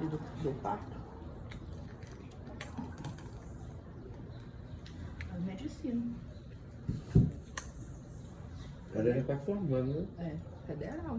ali do parto. As medicinas. Ela já tá formando, né? É, federal.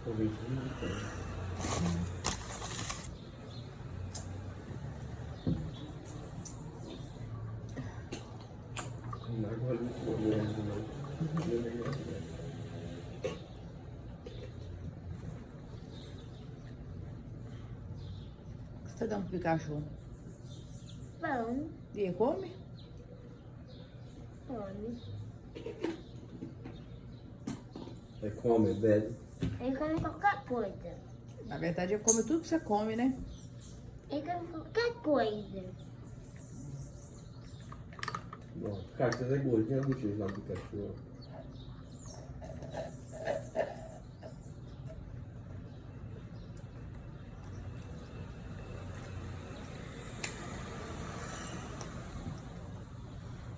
Talvez não tenha. Mas agora não vou lembrar mais. O que você tá dando pro Pikachu? Pão, E ele come? come. É come, bebe. Ele come qualquer coisa. Na verdade, ele come tudo que você come, né? Ele come qualquer coisa. Ó, cara, você é gordinha do jeito lá do cachorro.